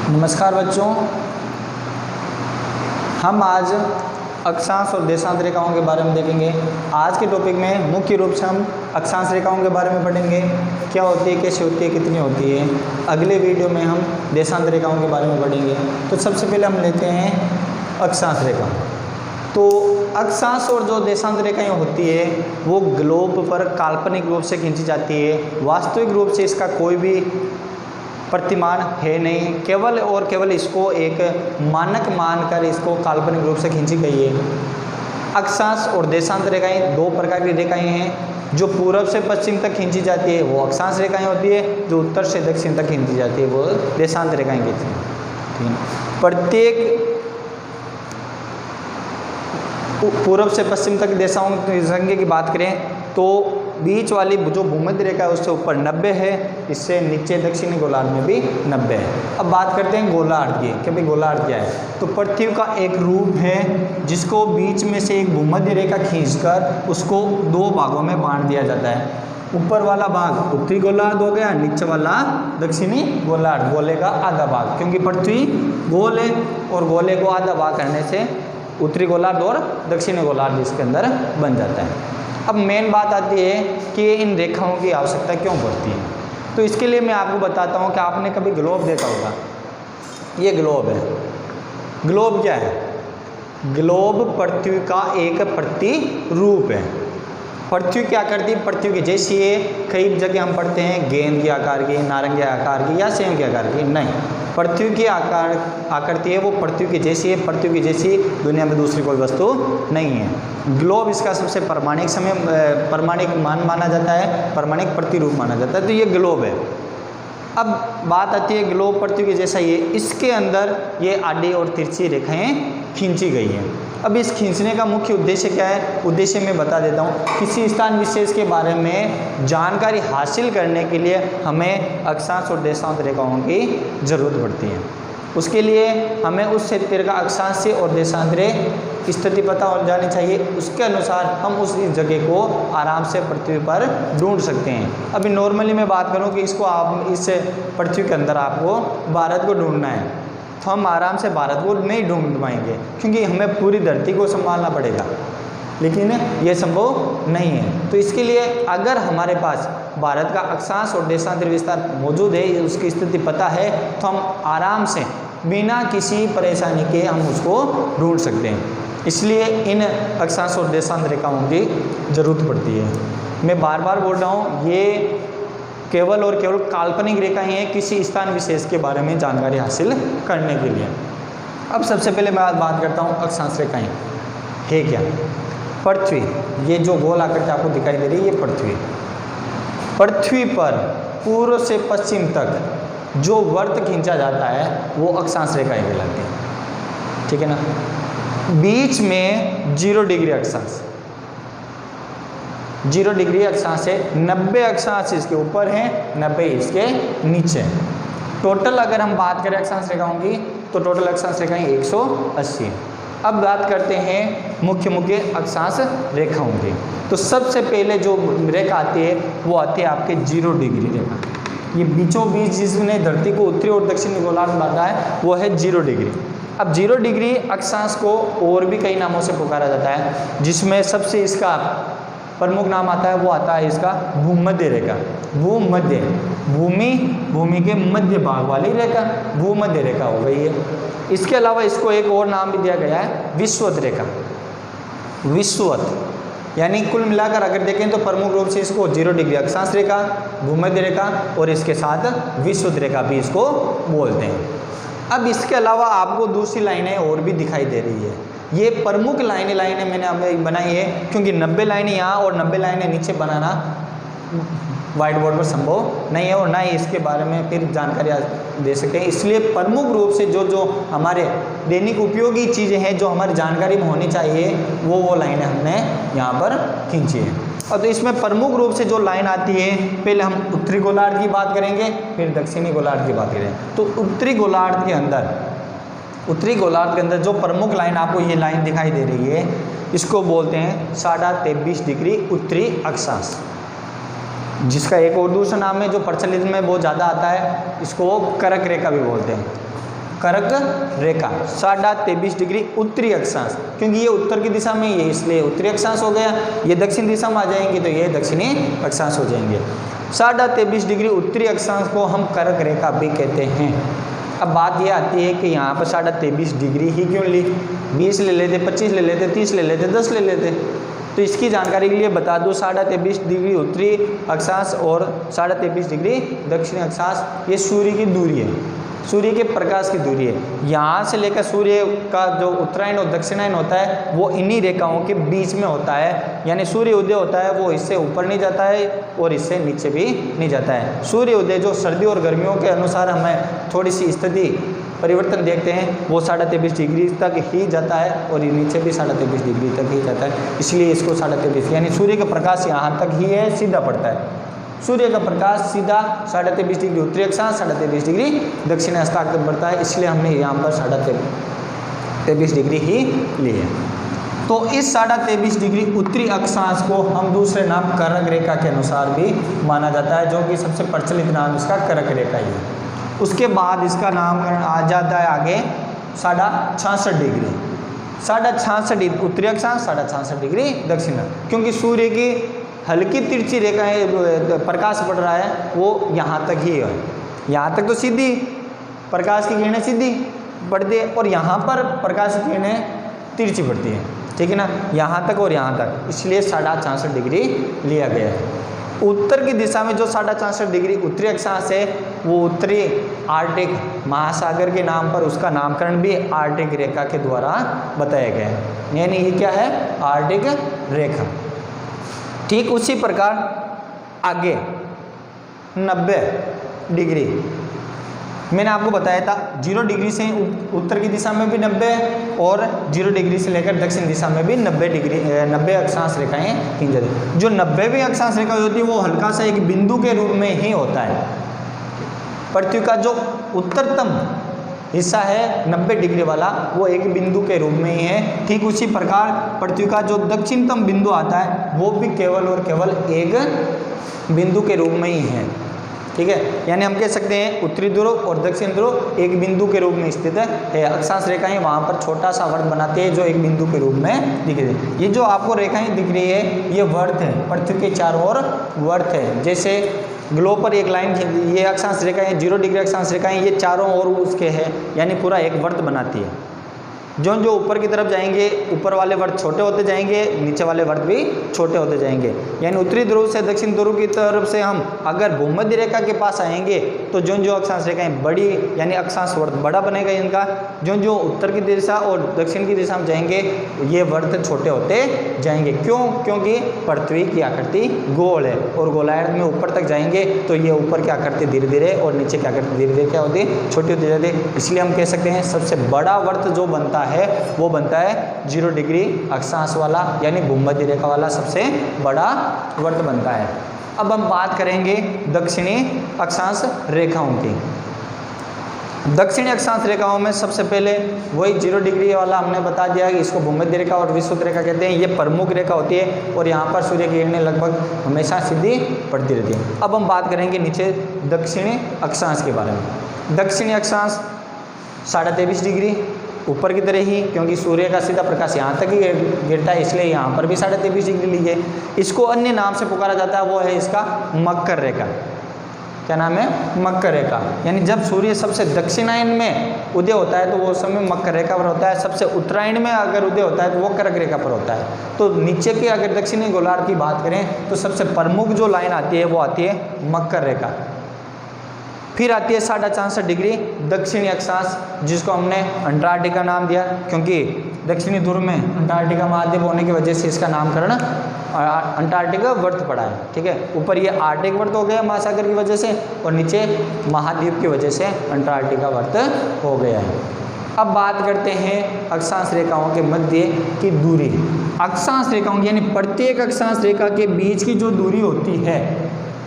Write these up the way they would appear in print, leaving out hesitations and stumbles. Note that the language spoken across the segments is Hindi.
नमस्कार बच्चों, हम आज अक्षांश और देशांत रेखाओं के बारे में देखेंगे। आज के टॉपिक में मुख्य रूप से हम अक्षांश रेखाओं के बारे में पढ़ेंगे, क्या होती है, कैसे होती है, कितनी होती है। अगले वीडियो में हम देशांत रेखाओं के बारे में पढ़ेंगे। तो सबसे पहले हम लेते हैं अक्षांश रेखा। तो अक्षांश और जो देशांत रेखाएं होती है वो ग्लोब पर काल्पनिक रूप से खींची जाती है। वास्तविक रूप से इसका कोई भी प्रतिमान है नहीं, केवल और केवल इसको एक मानक मानकर इसको काल्पनिक रूप से खींची गई है। अक्षांश और देशांत रेखाएं दो प्रकार की रेखाएं हैं। जो पूर्व से पश्चिम तक खींची जाती है वो अक्षांश रेखाएं होती है, जो उत्तर से दक्षिण तक खींची जाती है वो देशांत रेखाएं कहती हैं। प्रत्येक पूर्व से पश्चिम तक देशाओं की संख्या की बात करें तो बीच वाली जो भूमध्य रेखा है उससे ऊपर 90 है, इससे नीचे दक्षिणी गोलार्ध में भी 90 है। अब बात करते हैं गोलार्ध की कि भाई गोलार्ध क्या है। तो पृथ्वी का एक रूप है जिसको बीच में से एक भूमध्य रेखा खींचकर उसको दो भागों में बांट दिया जाता है। ऊपर वाला भाग उत्तरी गोलार्ध हो गया, नीचे वाला दक्षिणी गोलार्ध, गोले का आधा भाग, क्योंकि पृथ्वी गोल है और गोले को आधा भाग करने से उत्तरी गोलार्ध और दक्षिणी गोलार्ध इसके अंदर बन जाता है। अब मेन बात आती है कि इन रेखाओं की आवश्यकता क्यों पड़ती है। तो इसके लिए मैं आपको बताता हूँ कि आपने कभी ग्लोब देखा होगा। ये ग्लोब है। ग्लोब क्या है? ग्लोब पृथ्वी का एक प्रतिरूप है। पृथ्वी क्या करती है? पृथ्वी की जैसी है। कई जगह हम पढ़ते हैं गेंद के आकार की, नारंगी आकार की या सेब के आकार की, नहीं, पृथ्वी की आकृति है वो पृथ्वी की जैसी है। पृथ्वी की जैसी दुनिया में दूसरी कोई वस्तु नहीं है। ग्लोब इसका सबसे प्रमाणिक मान माना जाता है, प्रमाणिक प्रतिरूप माना जाता है। तो ये ग्लोब है। अब बात आती है ग्लोब पृथ्वी के जैसा ही है, इसके अंदर ये आडी और तिरछी रेखाएं खींची गई हैं। अब इस खींचने का मुख्य उद्देश्य क्या है? उद्देश्य मैं बता देता हूँ। किसी स्थान विशेष के बारे में जानकारी हासिल करने के लिए हमें अक्षांश और देशांत रेखाओं की ज़रूरत पड़ती है। उसके लिए हमें उस क्षेत्र का अक्षांश से और देशांतरे स्थिति पता हो जानी चाहिए। उसके अनुसार हम उस जगह को आराम से पृथ्वी पर ढूंढ सकते हैं। अभी नॉर्मली मैं बात करूं कि इसको आप इस पृथ्वी के अंदर आपको भारत को ढूंढना है, तो हम आराम से भारत को नहीं ढूंढ पाएंगे, क्योंकि हमें पूरी धरती को संभालना पड़ेगा, लेकिन ये संभव नहीं है। तो इसके लिए अगर हमारे पास भारत का अक्षांश और देशांतर विस्तार मौजूद है, उसकी स्थिति पता है, तो हम आराम से बिना किसी परेशानी के हम उसको ढूंढ सकते हैं। इसलिए इन अक्षांश और देशांत रेखाओं की ज़रूरत पड़ती है। मैं बार बार बोल रहा हूँ, ये केवल और केवल काल्पनिक रेखाएं हैं किसी स्थान विशेष के बारे में जानकारी हासिल करने के लिए। अब सबसे पहले मैं बात करता हूँ अक्षांश रेखाएं है क्या। पृथ्वी, ये जो गोल आकृति आपको दिखाई दे रही है, ये पृथ्वी पर पूर्व से पश्चिम तक जो वर्त खींचा जाता है वो अक्षांश रेखाएं कहलाती हैं, ठीक है ना। बीच में 0 डिग्री अक्षांश, 0 डिग्री अक्षांश है। 90 अक्षांश इसके ऊपर है, 90 इसके नीचे। टोटल अगर हम बात करें अक्षांश रेखाओं की तो टोटल अक्षांश रेखाएं 180। अब बात करते हैं मुख्य अक्षांश रेखाओं की। तो सबसे पहले जो रेखा आती है वो आती है आपके 0 डिग्री रेखा। ये बीचों बीच जिसने धरती को उत्तरी और दक्षिणी गोलार्ध बांधा है वो है 0 डिग्री। अब 0 डिग्री अक्षांश को और भी कई नामों से पुकारा जाता है, जिसमें सबसे इसका प्रमुख नाम आता है वो आता है इसका भूमध्य रेखा। भूमध्य, भूमि के मध्य भाग वाली रेखा भूमध्य रेखा हो गई है। इसके अलावा इसको एक और नाम भी दिया गया है विषुवत रेखा। विषुवत यानी कुल मिलाकर अगर देखें तो प्रमुख रूप से इसको 0 डिग्री अक्षांश रेखा, भूमध्य रेखा और इसके साथ विषुवत रेखा भी इसको बोलते हैं। अब इसके अलावा आपको दूसरी लाइनें और भी दिखाई दे रही है। ये प्रमुख लाइनें मैंने बनाई है, क्योंकि 90 लाइनें यहाँ और 90 लाइनें नीचे बनाना व्हाइट बोर्ड पर संभव नहीं है और ना ही इसके बारे में फिर जानकारी दे सकते हैं। इसलिए प्रमुख रूप से जो हमारे दैनिक उपयोगी चीज़ें हैं जो हमारी जानकारी में होनी चाहिए वो लाइनें हमने यहाँ पर खींची है। और तो इसमें प्रमुख रूप से जो लाइन आती है, पहले हम उत्तरी गोलार्ध की बात करेंगे, फिर दक्षिणी गोलार्ध की बात करेंगे। तो उत्तरी गोलार्ध के अंदर जो प्रमुख लाइन आपको ये लाइन दिखाई दे रही है, इसको बोलते हैं 23.5 डिग्री उत्तरी अक्षांश। जिसका एक और दूसरा नाम है जो प्रचलित में बहुत ज़्यादा आता है, इसको कर्क रेखा भी बोलते हैं। कर्क रेखा 23.5 डिग्री उत्तरी अक्षांश, क्योंकि ये उत्तर की दिशा में ये इसलिए उत्तरी अक्षांश हो गया। ये दक्षिण दिशा में आ जाएंगे तो ये दक्षिणी अक्षांश हो जाएंगे। 23.5 डिग्री उत्तरी अक्षांश को हम कर्क रेखा भी कहते हैं। अब बात ये आती है कि यहाँ पर 23.5 डिग्री ही क्यों ली, 20 ले लेते, 25 ले लेते, 30 ले लेते, 10 ले लेते। तो इसकी जानकारी के लिए बता दूं 23.5 डिग्री उत्तरी अक्षांश और 23.5 डिग्री दक्षिणी अक्षांश ये सूर्य की दूरी है, सूर्य के प्रकाश की दूरी है। यहाँ से लेकर सूर्य का जो उत्तरायण और दक्षिणायन होता है वो इन्हीं रेखाओं के बीच में होता है, यानी सूर्य उदय होता है वो इससे ऊपर नहीं जाता है और इससे नीचे भी नहीं जाता है। सूर्य उदय जो सर्दी और गर्मियों के अनुसार हमें थोड़ी सी स्थिति परिवर्तन देखते हैं वो 23.5 डिग्री तक ही जाता है और नीचे भी 23.5 डिग्री तक ही जाता है, इसलिए इसको 23.5 यानी सूर्य का प्रकाश यहाँ तक ही है, सीधा पड़ता है। सूर्य का प्रकाश सीधा 23.5 डिग्री उत्तरी अक्षांश 23.5 डिग्री दक्षिण अक्षांश तक बढ़ता है, इसलिए हमने यहाँ पर 23.5 डिग्री ही ली है। तो इस 23.5 डिग्री उत्तरी अक्षांश को हम दूसरे नाम कर्क रेखा के अनुसार भी माना जाता है, जो कि सबसे प्रचलित नाम इसका कर्क रेखा ही है। उसके बाद इसका नामकरण आ जाता है आगे 66.5 डिग्री, 66.5 उत्तरी अक्षांश 66.5 डिग्री दक्षिण, क्योंकि सूर्य की हल्की तिरछी रेखाएं प्रकाश पड़ रहा है वो यहाँ तक ही है। यहाँ तक तो सीधी प्रकाश की किरणें सीधी पड़ती है और यहाँ पर प्रकाश की किरणें तिरछी पड़ती है, ठीक है ना, यहाँ तक और यहाँ तक, इसलिए 66.5 डिग्री लिया गया है। उत्तर की दिशा में जो 66.5 डिग्री उत्तरी अक्षांश है वो उत्तरी आर्कटिक महासागर के नाम पर उसका नामकरण भी आर्कटिक रेखा के द्वारा बताया गया है, यानी ये क्या है, आर्कटिक रेखा। ठीक उसी प्रकार आगे 90 डिग्री मैंने आपको बताया था, 0 डिग्री से उत्तर की दिशा में भी 90 और 0 डिग्री से लेकर दक्षिण दिशा में भी 90 अक्षांश रेखाएं खींच जाती है। जो 90वीं अक्षांश रेखा होती है वो हल्का सा एक बिंदु के रूप में ही होता है। पृथ्वी का जो उत्तरतम हिस्सा है 90 डिग्री वाला वो एक बिंदु के रूप में ही है। ठीक उसी प्रकार पृथ्वी का जो दक्षिणतम बिंदु आता है वो भी केवल और केवल एक बिंदु के रूप में ही है, ठीक है। यानी हम कह सकते हैं उत्तरी ध्रुव और दक्षिण ध्रुव एक बिंदु के रूप में स्थित है। अक्षांश रेखाएं वहाँ पर छोटा सा वर्त बनाते हैं जो एक बिंदु के रूप में दिख रही है। ये जो आपको रेखाएं दिख रही है ये वर्त है, पृथ्वी के चारों ओर वर्त है। जैसे ग्लोब पर एक लाइन, ये अक्षांश रेखाएं 0 डिग्री अक्षांश रेखाएं ये चारों ओर उसके है, यानी पूरा एक वर्त बनाती है। जो जो ऊपर की तरफ जाएंगे ऊपर वाले वर्त छोटे होते जाएंगे, नीचे वाले वर्त भी छोटे होते जाएंगे। यानी उत्तरी ध्रुव से दक्षिण ध्रुव की तरफ से हम अगर भूमध्य रेखा के पास आएंगे तो जो जो अक्षांश रेखाएं बड़ी यानी अक्षांश वर्त बड़ा बनेगा इनका, जो जो उत्तर की दिशा और दक्षिण की दिशा में जाएंगे ये वर्त छोटे होते जाएंगे। क्यों? क्योंकि पृथ्वी की आकृति गोल है और गोलार्ध में ऊपर तक जाएंगे तो ये ऊपर की आकृति धीरे धीरे और नीचे की आकृति धीरे धीरे क्या होती है, छोटी होती जाती है। इसलिए हम कह सकते हैं सबसे बड़ा वर्त जो बनता है वो बनता है 0 डिग्री अक्षांश वाला, यानी भूमध्य रेखा वाला सबसे बड़ा वर्त बनता है। अब हम बात करेंगे दक्षिणी अक्षांश रेखाओं की। दक्षिणी अक्षांश रेखाओं में सबसे पहले वही 0 डिग्री वाला हमने बता दिया कि इसको भूमध्य रेखा और विषुवत रेखा कहते हैं। ये प्रमुख रेखा होती है और यहाँ पर सूर्य की किरणें लगभग हमेशा सीधी पड़ती रहती है। अब हम बात करेंगे नीचे दक्षिणी अक्षांश के बारे में। दक्षिणी अक्षांश 23.5 डिग्री ऊपर की तरह ही, क्योंकि सूर्य का सीधा प्रकाश यहाँ तक ही गिरता है इसलिए यहाँ पर भी 23.5 डिग्री लीजिए। इसको अन्य नाम से पुकारा जाता है, वो है इसका मकर रेखा। क्या नाम है? मकर रेखा। यानी जब सूर्य सबसे दक्षिणायन में उदय होता है तो वो समय मकर रेखा पर होता है, सबसे उत्तरायण में अगर उदय होता है तो वो कर्क रेखा पर होता है। तो नीचे के अगर दक्षिणी गोलार्ध की बात करें तो सबसे प्रमुख जो लाइन आती है वो आती है मकर रेखा। फिर आती है 66.5 डिग्री दक्षिणी अक्षांश, जिसको हमने अंटार्कटिका नाम दिया, क्योंकि दक्षिणी ध्रुव में अंटार्कटिका महाद्वीप होने की वजह से इसका नामकरण अंटार्कटिका वर्त पड़ा है, ठीक है। ऊपर ये आर्कटिक वर्त हो गया महासागर की वजह से और नीचे महाद्वीप की वजह से अंटार्कटिका वर्त हो गया है। अब बात करते हैं अक्षांश रेखाओं के मध्य की दूरी। अक्षांश रेखाओं यानी प्रत्येक अक्षांश रेखा के बीच की जो दूरी होती है,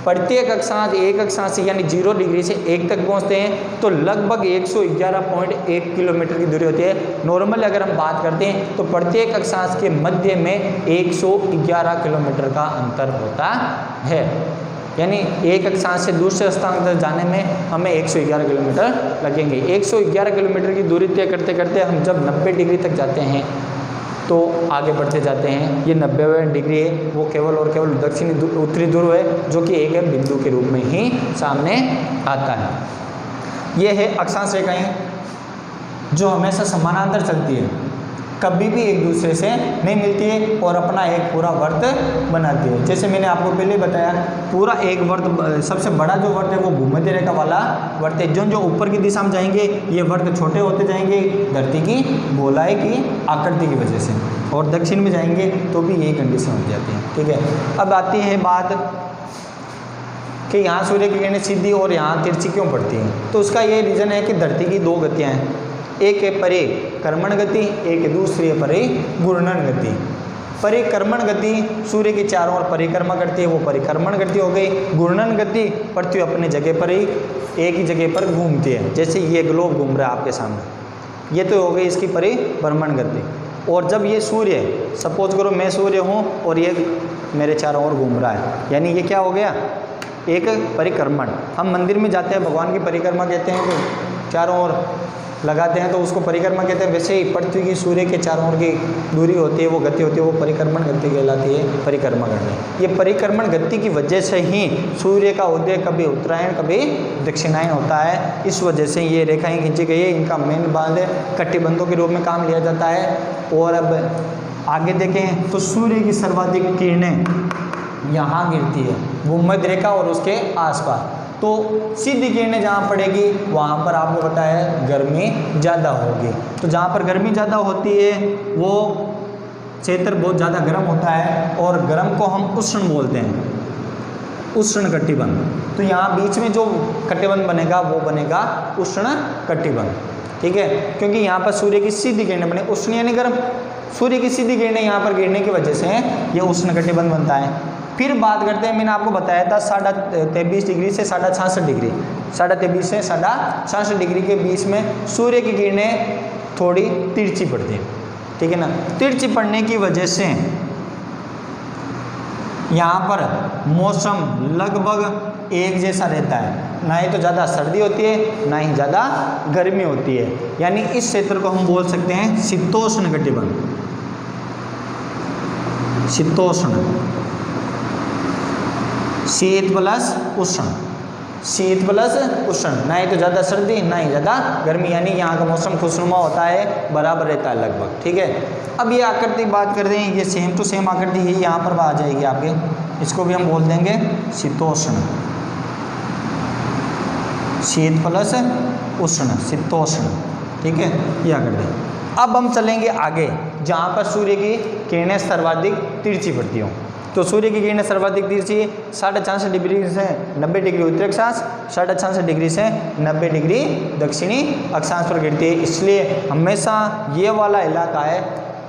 प्रत्येक अक्षांश एक अक्षांश यानी 0 डिग्री से 1 तक पहुंचते हैं तो लगभग 111.1 किलोमीटर की दूरी होती है। नॉर्मली अगर हम बात करते हैं तो प्रत्येक अक्षांश के मध्य में 111 किलोमीटर का अंतर होता है। यानी एक अक्षांश से दूसरे अक्षांश तक जाने में हमें 111 किलोमीटर लगेंगे। 111 किलोमीटर की दूरी तय करते करते हम जब 90 डिग्री तक जाते हैं तो आगे बढ़ते जाते हैं। ये 90 डिग्री है वो केवल और केवल दक्षिणी उत्तरी ध्रुव है, जो कि एक बिंदु के रूप में ही सामने आता है। ये है अक्षांश रेखाएं जो हमेशा समानांतर चलती है, कभी भी एक दूसरे से नहीं मिलती है और अपना एक पूरा वर्त बनाती है। जैसे मैंने आपको पहले बताया, पूरा एक वर्त, सबसे बड़ा जो वर्त है वो भूमध्य रेखा वाला वर्त है। जो ऊपर की दिशा में जाएंगे ये वर्त छोटे होते जाएंगे धरती की गोलाई की आकृति की वजह से, और दक्षिण में जाएंगे तो भी यही कंडीशन हो जाती है। ठीक है, अब आती है बात कि यहाँ सूर्य की किरणें सीधी और यहाँ तिरछी क्यों पड़ती हैं। तो उसका ये रीज़न है कि धरती की दो गतियाँ हैं, एक है परिक्रमण गति, एक दूसरी है परिघूर्णन गति। परिक्रमण गति सूर्य के चारों ओर परिक्रमा करती है, वो परिक्रमण गति हो गई। घूर्णन गति पृथ्वी अपने जगह पर ही एक ही जगह पर घूमती है, जैसे ये ग्लोब घूम रहा है आपके सामने, ये तो हो गई इसकी परिभ्रमण गति। और जब ये सूर्य, सपोज करो मैं सूर्य हूँ और ये मेरे चारों ओर घूम रहा है, यानी ये क्या हो गया, एक परिक्रमण। हम मंदिर में जाते हैं, भगवान की परिक्रमा कहते हैं, तो चारों ओर लगाते हैं तो उसको परिक्रमा कहते हैं। वैसे ही पृथ्वी की सूर्य के चारों ओर की दूरी होती है, वो गति होती है, वो परिक्रमण गति कहलाती है, परिक्रमा करना। ये परिक्रमण गति की वजह से ही सूर्य का उदय कभी उत्तरायण कभी दक्षिणायन होता है। इस वजह से ये रेखाएं खींची गई है। इनका मेन बांध कटिबंधों के रूप में काम लिया जाता है। और अब आगे देखें तो सूर्य की सर्वाधिक किरणें यहाँ गिरती है, भूमध्य रेखा और उसके आसपास। तो सीधी किरणें जहाँ पड़ेगी वहाँ पर आपको पता है गर्मी ज़्यादा होगी। तो जहाँ पर गर्मी ज़्यादा होती है वो क्षेत्र बहुत ज़्यादा गर्म होता है, और गर्म को हम उष्ण बोलते हैं, उष्ण कटिबंध। तो यहाँ बीच में जो कटिबंध बनेगा वो बनेगा उष्ण कटिबंध। ठीक है, क्योंकि यहाँ पर सूर्य की सीधी किरणें बने, उष्ण यानी गर्म, सूर्य की सीधी किरणें यहाँ पर गिरने की वजह से ये उष्ण कटिबंध बनता है। फिर बात करते हैं, मैंने आपको बताया था 23.5 डिग्री से 66.5 डिग्री, 23.5 से 66 डिग्री के बीच में सूर्य की किरणें थोड़ी तिरछी पड़ती हैं। ठीक है ना, तिरछी पड़ने की वजह से यहाँ पर मौसम लगभग एक जैसा रहता है, ना ही तो ज़्यादा सर्दी होती है ना ही ज़्यादा गर्मी होती है। यानी इस क्षेत्र को हम बोल सकते हैं शीतोष्ण कटिबंध। शीतोष्ण, शीत प्लस उष्ण, शीत प्लस उष्ण, ना ही तो ज़्यादा सर्दी ना ही ज़्यादा गर्मी, यानी यहाँ का मौसम खुशनुमा होता है, बराबर रहता है लगभग। ठीक है, अब ये आकृति बात करते हैं, ये सेम टू सेम आकृति ही यहाँ पर आ जाएगी आपके, इसको भी हम बोल देंगे शीतोष्ण, शीत प्लस उष्ण, शीतोष्ण। ठीक है, ये आकृति। अब हम चलेंगे आगे, जहाँ पर सूर्य की किरणें सर्वाधिक तिरछी पड़ती हों। तो सूर्य की किरणें सर्वाधिक तिरछी 66.5 डिग्री से 90 डिग्री उत्तरी अक्षांश, 66.5 डिग्री से 90 डिग्री दक्षिणी अक्षांश पर गिरती है। इसलिए हमेशा ये वाला इलाका है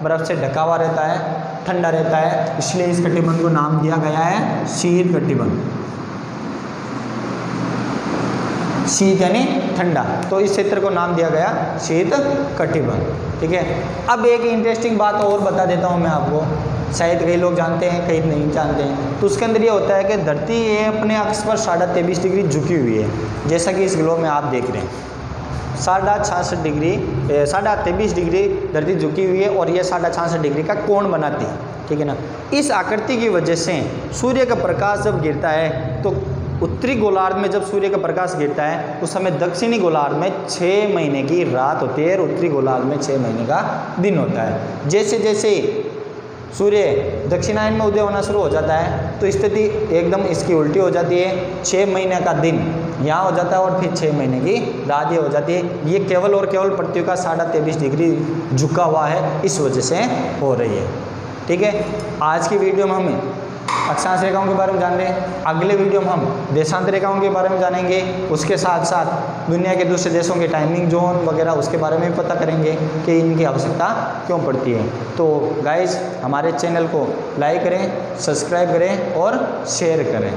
बर्फ़ से ढका हुआ रहता है, ठंडा रहता है, इसलिए इस कटिबंध को नाम दिया गया है शीत कटिबंध। शीत यानी ठंडा, तो इस क्षेत्र को नाम दिया गया शीत कटिबंध। ठीक है, अब एक इंटरेस्टिंग बात और बता देता हूँ मैं आपको, शायद कई लोग जानते हैं कई नहीं जानते हैं। तो उसके अंदर ये होता है कि धरती ये अपने अक्ष पर 23.5 डिग्री झुकी हुई है, जैसा कि इस ग्लोब में आप देख रहे हैं। 66.5 डिग्री 23.5 डिग्री धरती झुकी हुई है और ये 66.5 डिग्री का कोण बनाती है। ठीक है ना, इस आकृति की वजह से सूर्य का प्रकाश जब गिरता है तो उत्तरी गोलार्ध में जब सूर्य का प्रकाश गिरता है उस समय दक्षिणी गोलार्ध में 6 महीने की रात होती है और उत्तरी गोलार्ध में 6 महीने का दिन होता है। जैसे जैसे सूर्य दक्षिणायन में उदय होना शुरू हो जाता है तो स्थिति एकदम इसकी उल्टी हो जाती है। 6 महीने का दिन यहाँ हो जाता है और फिर 6 महीने की रात ये हो जाती है। ये केवल और केवल पृथ्वी का 23.5 डिग्री झुका हुआ है, इस वजह से हो रही है। ठीक है, आज की वीडियो में हम अक्षांश रेखाओं के बारे में जान रहे हैं, अगले वीडियो में हम देशांतर रेखाओं के बारे में जानेंगे, उसके साथ साथ दुनिया के दूसरे देशों के टाइमिंग जोन वगैरह उसके बारे में पता करेंगे कि इनकी आवश्यकता क्यों पड़ती है। तो गाइस, हमारे चैनल को लाइक करें, सब्सक्राइब करें और शेयर करें।